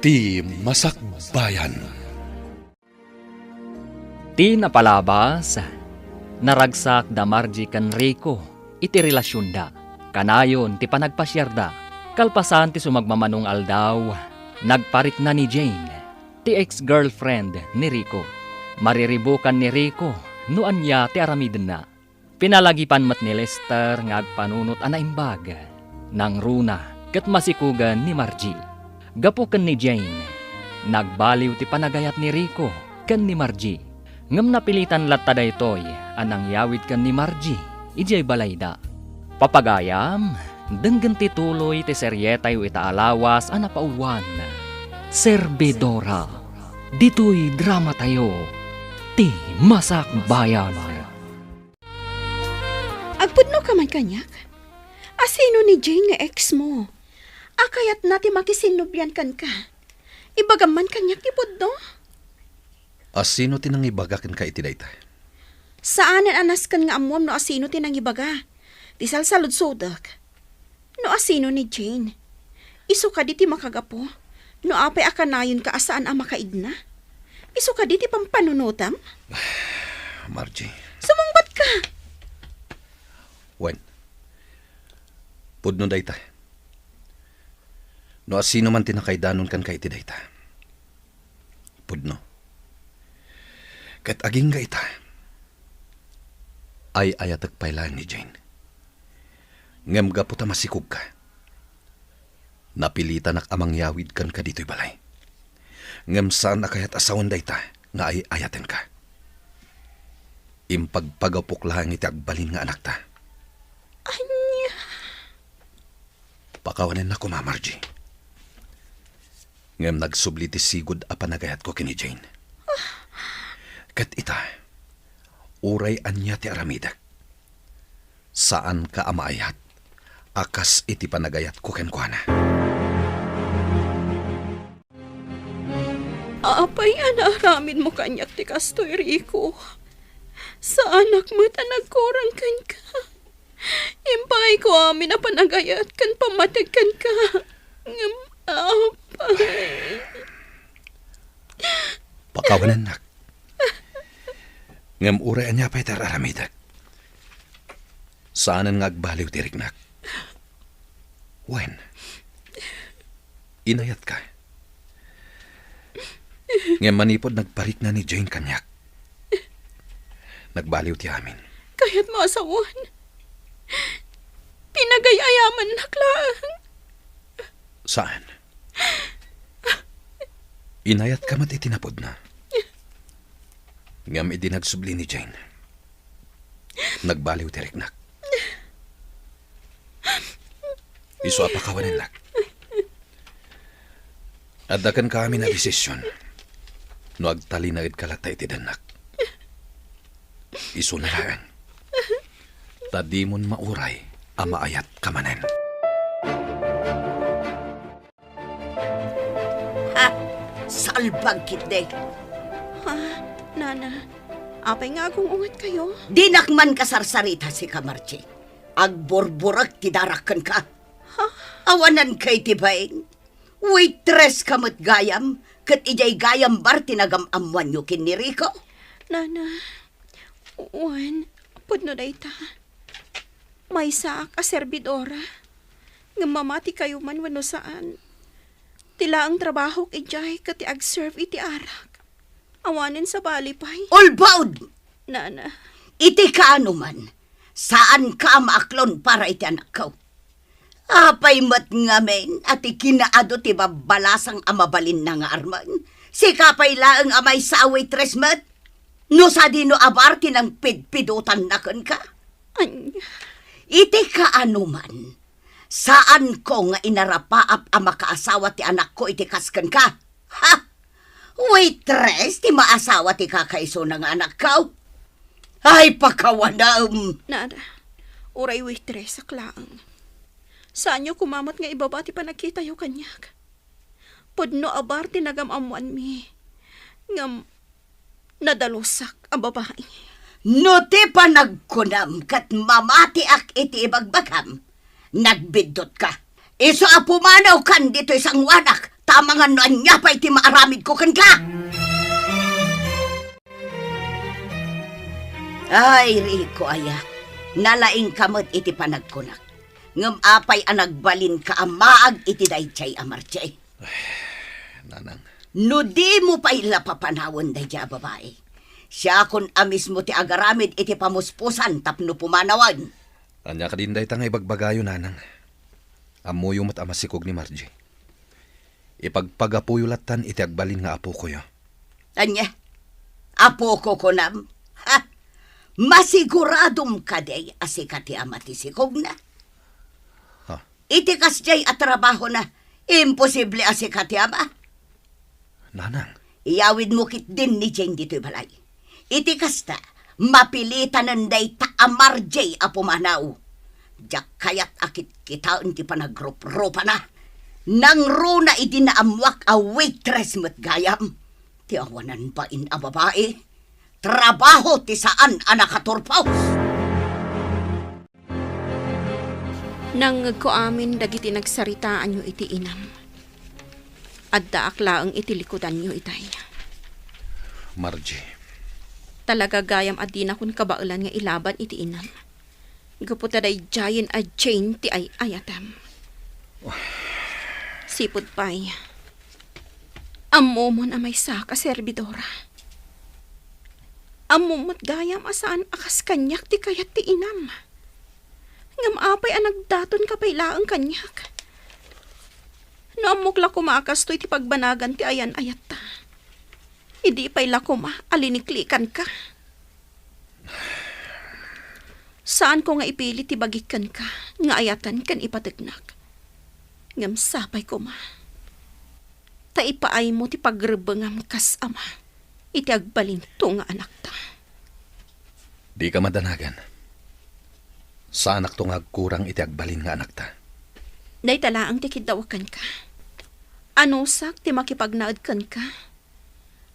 Ti Masakbayan. Ti napalabas, naragsak da Margie kan Rico, iti relasyon da. Kanayon ti panagpasyarda, kalpasan ti sumagmamanong aldaw, nagparik na ni Jane, ti ex-girlfriend ni Rico. Mariribukan ni Rico, nuan niya ti aramiden na. Pinalagipan mat ni Lester ngagpanunot anaimbag, nang runa ket masikugan ni Margie. Gapuken ni Jane, nagbaliw ti panagayat ni Rico ken ni Margie. Ngem napilitan latta daytoy anang yawid ken ni Margie, ijay balayda. Papagayam, denggen ti tuloy ti seryetay ita alawas a napauwan. Servidora, ditoy drama tayo, ti Masakbayan. Agpudno ka man kanyak? Asino ni Jane nga ex mo? Akayat nati makisinubyan kan ka. Ibagaman kanyak ipudno? Asino tinang ibagakin ka iti dayta? Saanan anas kan nga amuam no asino tinang ibaga? Ti salsalod sodak. No asino ni Jane? Iso ka di ti makagapo? No apay akanayon ka asaan ang makaidna? Iso ka di ti pampanunutam? Margie. Sumungbat ka! Wen. Pudno dayta. No asino man tinakaydanon kan ka iti dayta. Pudno. Kat aging ga ita. Ay ayatag pailan ni Jane. Ngem gaputa masikog ka. Napilitan ak amang yawid kan ka dito'y balay. Ngem saan akayat asawan dayta nga ay ayaten ka. Impagpagapok lang iti agbalin nga anak ta. Anya? Pakawanin na ko, Ma Margie. Ngem nagsubli ti sigud a panagayat ko kini Jane. Kat ita, uray anya ti aramidak. Saan ka amaayat? Akas iti panagayat ko ken kuana. Apay anaaramid mo kanyak ti kastoy Rico. Sa anak mo't nagkurang kan ka. Impay ko amin na panagayat kan pamatag kan ka. Ngam apay. Pakawanan nak. Ngem uray anya pa'y tararamidak. Saanan nga agbaliw tirik nak. Wen, inayat ka. Ngem manipod nagparik na ni Jane kanyak. Nagbaliw ti amin. Kaya't mo asawan. Pinagayayaman naklang. Saan? Inayat ka mat itinapod na. Ngam idinagsubli ni Jane. Nagbaliw tirik nak. Iso apakawanin nak. Adakan kami na desisyon. No agtali na kalatay ti danak. Iso na lang. Tadi mon mauray amaayat kamanen. Ha? Salbag kitde. Ha? Nana, apay nga akong ungat kayo. Di nakman kasarsarita si Kamarchi. Agborburak tidarakan ka. Awanan kay tibaing. Waitress kamot gayam. Kat ijay gayam bar tinagam-amuan nyo kin ni Rico. Nana, uwan, pudno dayta. May saak a servidora. Nga mamati kayo man wano saan. Tila ang trabaho ijay kat ag-serve iti arak. Awanin sa balipay. Ulbaud! Nana, Iti kaano man. Saan ka maaklon para iti anak ko? Apay mat nga men at ikinaado ti babalasang amabalin na nga arman. Si kapay laang amay sa waitress mat. No sa dino abarti ng pidpidutan na kan ka. anya. Iti kaano man. Saan ko nga inarapaap ang makaasawa ti anak ko iti kaskan ka? Ha? Waitress ti maasawa ti kakaiso ng anak ko? Ay pakawanam. Nana, uray waitress aklang. Saan nyo kumamot nga ibaba ti panagkita yo kanyak? Pudno abar tinagamamuan mi. Ngam, nadalusak ang babae. No ti panagkunam kat mamati ak iti ibagbagam. Nagbidot ka. Iso apumanaw kan dito isang wanak tamangan no anya pa iti maaramid ko kan ka. Ay, Rico, aya. Nalaing kamot iti panagkunak. Ngam apay ang nagbalin ka amaag iti daychay amarchay. Nanang, No di mo pa ila papanawon dayjay babae. Siya kun amis mo ti agaramid iti pamuspusan tapno pumanawan. anya ka din day tangay bagbagayo, nanang. Amuyo mo't amasikog ni Margie. Ipagpagapuyulatan iti agbalin nga apo ko yo. Anya, apo ko kunam. Ha? Masiguradong kaday asikati amati sikog na. Ha? Iti kasjay at trabaho na. Imposible asikati ama. Nanang, Iyawid mo kit din ni Jane dito'y balay. Iti kasta, mapilitan nanday ta amar jay apumanaw. Diyak kayat akit kita ti panagrup-rupa na. Nang runa iti naamwak a waitress mo't gayam. Ti awanan pa in a babae. Trabaho ti saan anak katurpaw. Nang ko amin dagiti nagsaritaan nyo iti inam. Adda aklaang iti likudan nyo itay. Margie, Talaga gayam adi na kun kabaulan nga ilaban iti inam. Gaputa day giant a chain ti ay ayatam. Sipod pay. Ammo mo na may saka serbidora. Ammo mo't gayam asaan akas kanyak ti kayat ti inam. Ngam apay ang nagdaton ka pailaang kanyak. No amok la kumakas to iti pagbanagan ti ayan ayat ta. Idi pa'y la kuma, aliniklikan ka. Saan ko nga ipilit ti bagikan ka, nga ayatan kan ipatignak. Ngam sapay ko ma. Ta ipaay mo ti pagrebengam kas ama. Iti agbalin to nga anak ta. di ka madanagan. Sa anak to nga agkurang iti agbalin nga anak ta. Day talaang ti kidawakan ka. Anusak ti makipagnaad kan ka.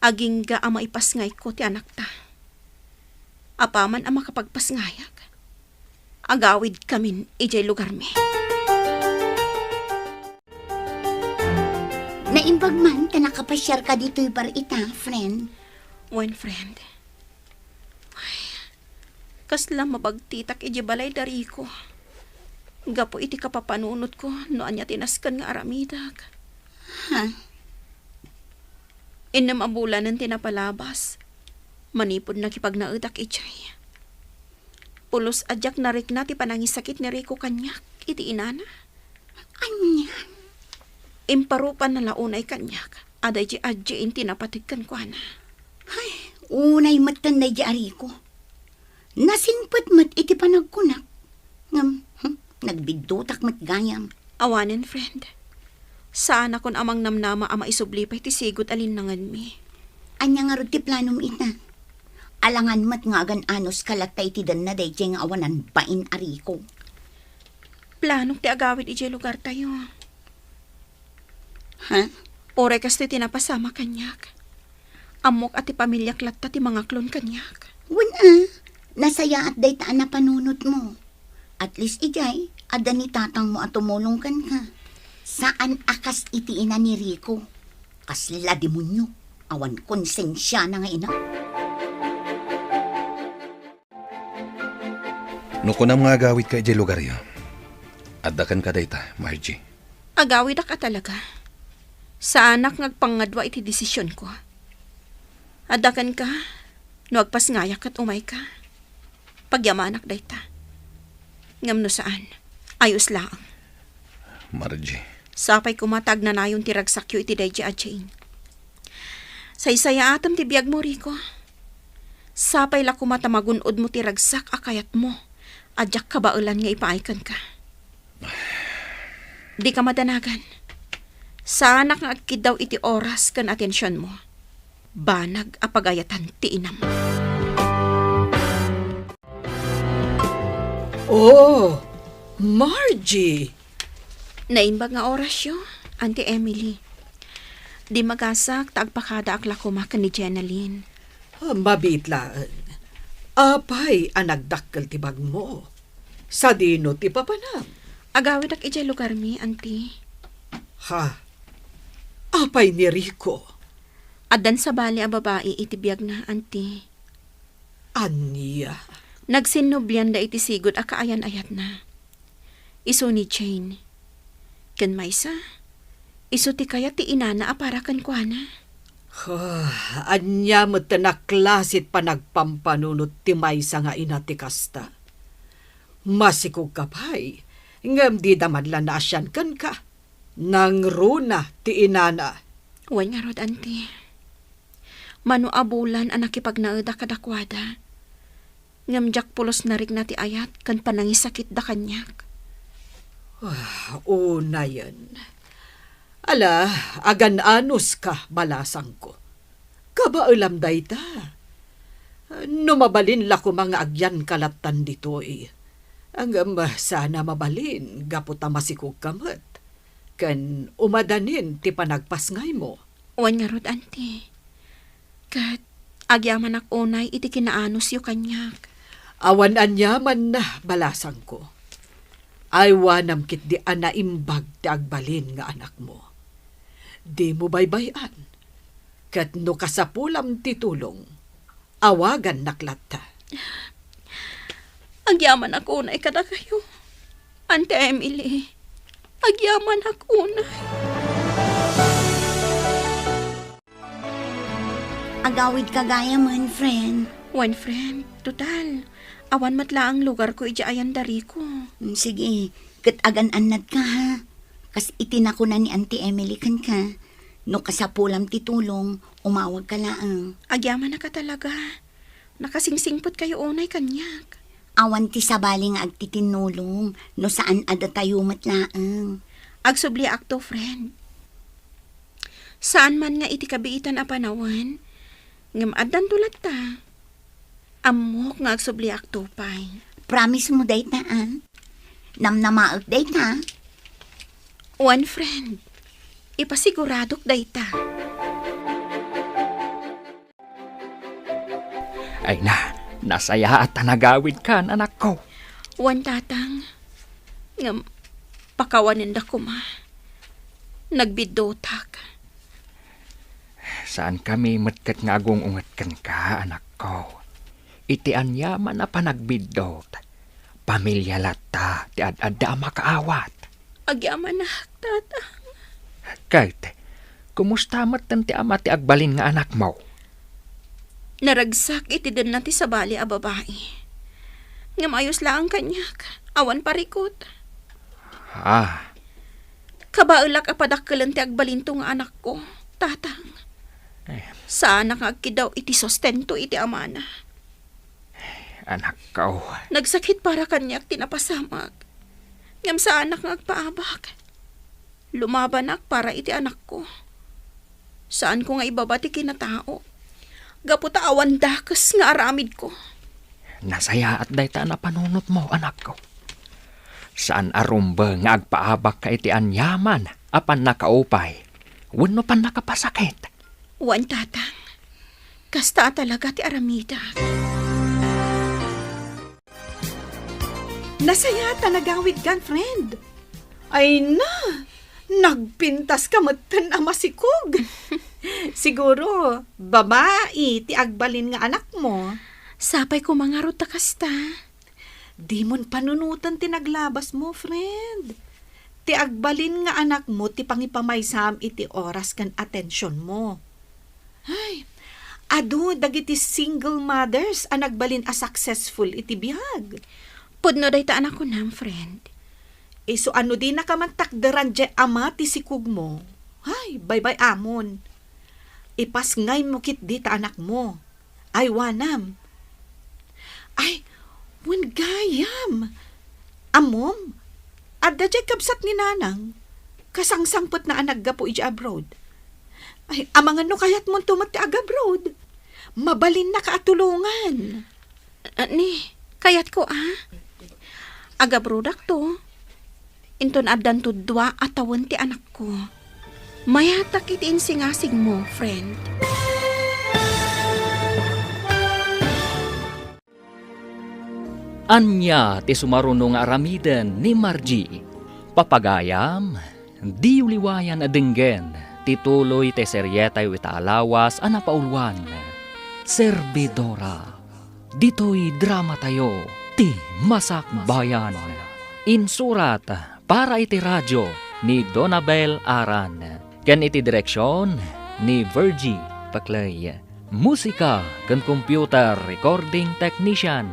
Aging ga ama ipasngay ko ti anak ta. Apaman ang makapagpasngayag. Agawid kamin ijay lugar mi. Naimbag man ka nakapasyar ka dito'y bar ita, friend. One friend. Ay, kasla mabagtitak iji balay dari ko. Gapo iti kapapanunot ko no anya tinaskan nga aramidag. Ha? Inam abulan ng tinapalabas. Manipod na kipagnaudak ijay. Pulos adyak narik na ti panangisakit ni Rico kanyak iti inana. Anya? Imparupan na launay kanyak. Aday ji adji inti napatigkan ko na. Ay, unay matan na jari ko. Nasingpet mat iti panagkunak. Ngam, nagbidutak mat gayam. Awanin, friend. Saan akon amang namnama ama isublipay ti sigot alinangan mi. Anya nga ti planom ita. Alangan mat nga agan anos kalatay ti dan na day nga awanan bain ariko. Planong ti agawid iti lugar tayo. Ha? Oray kas ti tinapasama kanyak. Amok at ti pamilyak latta ti mga klon kanyak. Wala. Nasaya at day taan na panunot mo. At least ijay, ada ni tatang mo at tumulong kan ka. Saan akas iti ina ni Rico? Kasla demonyo. Awan konsensya na nga ina. No ko na mga agawid ka ijay lugar yo. Addakan ka dayta, Margie. Agawid ka talaga. Sa anak ngagpangadwa iti desisyon ko. Adakan ka, no agpasngayak at umay ka. Pagyamanak dayta. Ngam no saan, ayos lang. Margie, Sapay kumatag na nayon ti ragsakyo iti dayji a chain. Saysaya atam ti biyag mo, Rico. Sapay la kumatamagunod mo ti ragsak akayat mo. Adyak kabaulan nga ipaaykan ka. Di ka madanagan. Sana nga agkid daw iti oras kan atensyon mo. Banag apagayatan ti inam. Oh, Margie! Naimbag nga oras yo, Auntie Emily. Di magasak tagpakada akla kumakan ni Jenaline. Mabitlaan. Apay ang nagdakkel ti bag mo. Sa dino ti papanam. Agawid ak ijay lugar mi, Auntie. Ha? Apay ni Rico. Adan sa bali a babae iti biyag na, auntie. Anya. Nagsinubyan da iti sigod a kaayan-ayat na. Iso ni Jane. Ken maysa, iso ti kaya ti inana a para kan kuana. Anya mo tanaklasit pa nagpampanunot ti maysa nga ina ti kasta. Masikog kapay, ngam di damadla na asyan kan ka. Nang runa ti inana. Wan nga rod, auntie. Mano abulan ang nakipagnaeda kadakwada. Ngam jak pulos narik na ti ayat kan panangisakit da kanyak. Una yan. Ala, agan-anos ka, balasang ko. Kabaulam day ta. Numabalin la ko mga agyan kalatan dito eh. Ang sana mabalin, gaputa masikog kamat. Kan umadanin ti panagpasngay mo. Wan nga rod, auntie. Kat agyaman ak unay iti kinaanos yu kanyak. Awan anyaman na, balasang ko. Ay wanam kit di anaimbag ti agbalin nga anak mo. Di mo baybayan. Kat no kasapulam ti tulong, awagan naklata. Agyaman ak unay kada kayo. Ante Emily, agyaman ak unay. Agawid kagaya man, friend. Wan friend, total. Awan matla ang lugar ko iti ayan dari ko. Sige, kat agan-anad ka ha. Kas itinako na ni Auntie Emily kan ka. No kasapulam ti tulong, umawag ka laang. Agyaman na ka talaga. Nakasingsingpot kayo unay kanyak. Awan ti sabali nga agtitinulong, no saan ada tayo matlaang. Agsubli akto, friend. Saan man nga iti kabiitan a panawan, ngam adan tulad ta. Amok nga agsubli akto pay. Promise mo day ta, ah? Namnamaag day ta. One friend, ipasiguradok day ta. Ay na, nasaya at nagawid kan, anak ko. One tatang, ngam pakawanin da ko ma. Nagbidotak. Saan kami matkat nga ungat kan ka, anak ko? Iti anyaman na panagbidot. Pamilya lata, ti ad-adda makaawat. Agyaman na, tatang. Kahit, kumusta matan ti ama ti agbalin nga anak mo? Naragsak iti din nati sa bali a babae. Ngam ayos lang kanyak, awan parikot. Kabaulak a padakkelan ti agbalinto nga anak ko, tatang. Sana nga agkidaw iti sostento iti amana. Anak ko. Nagsakit para kanyak tinapasamag. Ngam sa anak nga agpaabak. Lumabanak para iti anak ko. Saan ko nga ibabati kinatao? Gaputa awan dakes nga aramid ko. Nasaya at dayta na panunot mo, anak ko. Saan arumba nga agpaabak ka iti anyaman apan nakaupay. Wano pan nakapasakit. Wan tatang. Kasta talaga ti aramida. Nasaya ta nagawid kan, friend. Ay na, nagpintas ka matan ama sikog. Siguro, babae, ti agbalin nga anak mo. Sapay ko mga ruta kasta. Di mon panunutan ti naglabas mo, friend. Ti agbalin nga anak mo, ti pangipamaysam iti oras kan atensyon mo. Ay, adu, dagiti single mothers ang nagbalin a successful iti biyag. Pudno day ta anak ko nam, friend. So ano di nakamantakdaran dyan ama ti sikug mo? Ay, bye-bye amon. Ipas ngay mo kit di ta anak mo. Ay, wanam. Ay, wen gayam. Amom, adda dyan kabsat ni nanang. Kasangsangpot na anak gapo iji abroad. Ay, amangan no kayat mo tumat ti abroad. Mabalin na kaatulungan. Ni, kayat ko agabrodak to. Inton addan to 2 atawan ti anak ko. Mayatak iti insingasig mo, friend. Anya ti sumarunong aramiden ni Margie. Papagayam, di uliwayan adenggen, tituloy te seryetay wita alawas anapaulwan. Servidora. Dito'y drama tayo, ti Masakbayan. Insurat para iti radyo ni Donabel Aran. Ken iti direksyon ni Virgie Paclay. Musika ken computer recording technician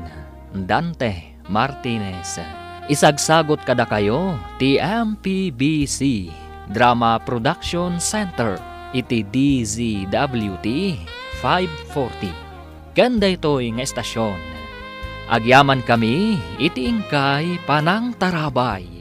Dante Martinez. Isagsagot kada kayo ti MPBC Drama Production Center iti DZWT 540. Ganda ito'y nga estasyon. Agyaman kami iti ingkay panang tarabay.